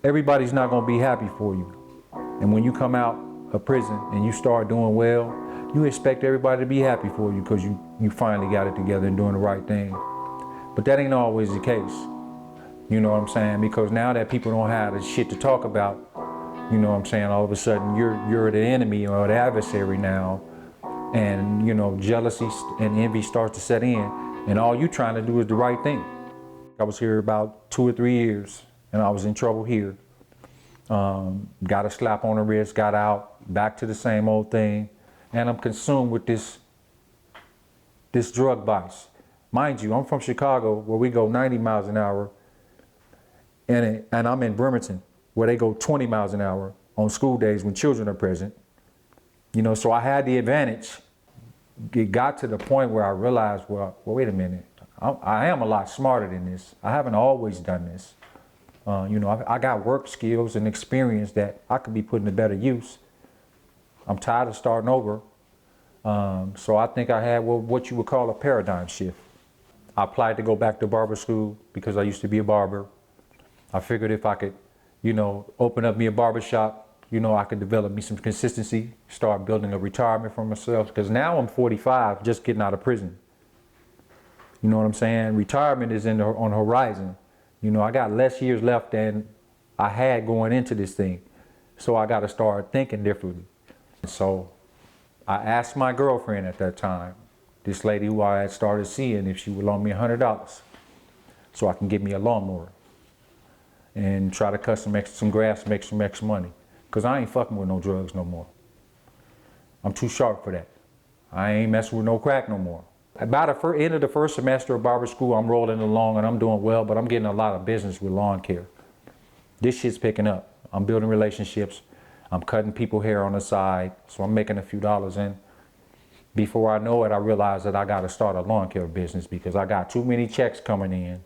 Everybody's not gonna be happy for you. And when you come out of prison and you start doing well, you expect everybody to be happy for you because you finally got it together and doing the right thing. But that ain't always the case. You know what I'm saying? Because now that people don't have the shit to talk about, you know what I'm saying, all of a sudden you're the enemy or the adversary now. And you know, jealousy and envy starts to set in, and all you trying to do is the right thing. I was here about 2 or 3 years, and I was in trouble here. Got a slap on the wrist, got out, back to the same old thing, and I'm consumed with this drug vice. Mind you, I'm from Chicago, where we go 90 miles an hour, and I'm in Bremerton, where they go 20 miles an hour on school days when children are present. You know, so I had the advantage. It got to the point where I realized, well, wait a minute, I am a lot smarter than this. I haven't always done this. You know, I got work skills and experience that I could be putting to better use. I'm tired of starting over. So I think I had what you would call a paradigm shift. I applied to go back to barber school because I used to be a barber. I figured if I could, you know, open up me a barber shop, you know, I could develop me some consistency, start building a retirement for myself. Because now I'm 45, just getting out of prison. You know what I'm saying? Retirement is on the horizon. You know, I got less years left than I had going into this thing. So I got to start thinking differently. So I asked my girlfriend at that time, this lady who I had started seeing, if she would loan me $100 so I can get me a lawnmower and try to cut some grass, make some extra money. Because I ain't fucking with no drugs no more. I'm too sharp for that. I ain't messing with no crack no more. About the end of the first semester of barber school, I'm rolling along and I'm doing well, but I'm getting a lot of business with lawn care. This shit's picking up. I'm building relationships. I'm cutting people hair on the side, so I'm making a few dollars. And before I know it, I realize that I got to start a lawn care business because I got too many checks coming in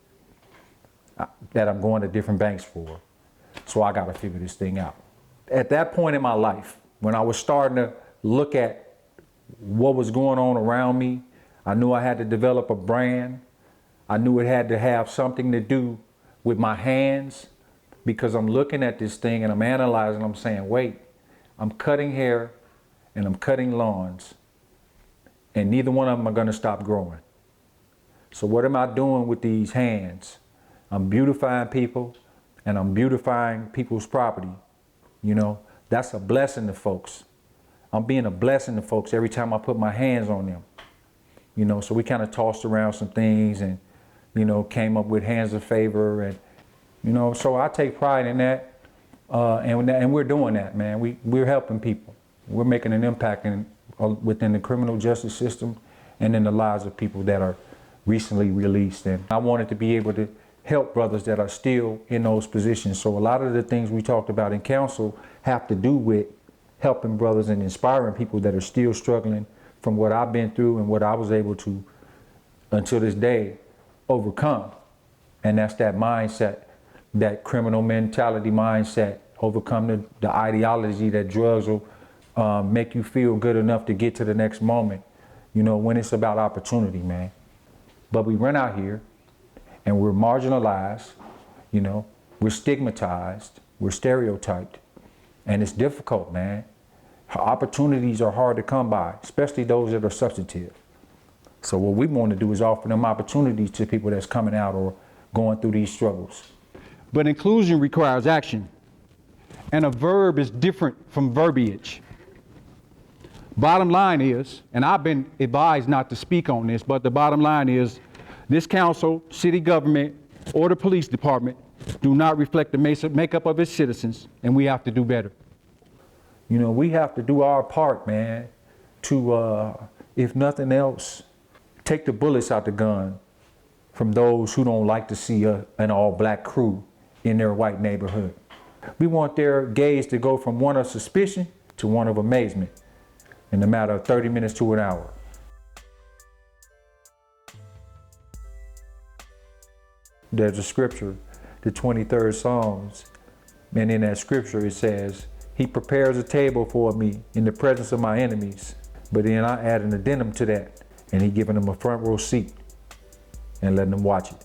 that I'm going to different banks for. So I got to figure this thing out. At that point in my life, when I was starting to look at what was going on around me, I knew I had to develop a brand. I knew it had to have something to do with my hands because I'm looking at this thing and I'm analyzing, I'm saying, wait, I'm cutting hair and I'm cutting lawns and neither one of them are gonna stop growing. So what am I doing with these hands? I'm beautifying people and I'm beautifying people's property. You know, that's a blessing to folks. I'm being a blessing to folks every time I put my hands on them. You know, so we kind of tossed around some things and, you know, came up with hands of favor and, you know, so I take pride in that. And we're doing that, man. We're helping people. We're making an impact within the criminal justice system and in the lives of people that are recently released. And I wanted to be able to help brothers that are still in those positions. So a lot of the things we talked about in council have to do with helping brothers and inspiring people that are still struggling from what I've been through and what I was able to, until this day, overcome. And that's that mindset, that criminal mentality mindset, overcome the ideology that drugs will make you feel good enough to get to the next moment, you know, when it's about opportunity, man. But we run out here and we're marginalized, you know, we're stigmatized, we're stereotyped, and it's difficult, man. Opportunities are hard to come by, especially those that are substantive. So what we want to do is offer them opportunities to people that's coming out or going through these struggles. But inclusion requires action, and a verb is different from verbiage. Bottom line is, and I've been advised not to speak on this, but the bottom line is, this council, city government, or the police department do not reflect the makeup of its citizens, and we have to do better. You know, we have to do our part, man, to, if nothing else, take the bullets out the gun from those who don't like to see an all-black crew in their white neighborhood. We want their gaze to go from one of suspicion to one of amazement in a matter of 30 minutes to an hour. There's a scripture, the 23rd Psalms, and in that scripture it says, He prepares a table for me in the presence of my enemies. But then I add an addendum to that, and He giving them a front row seat and letting them watch it.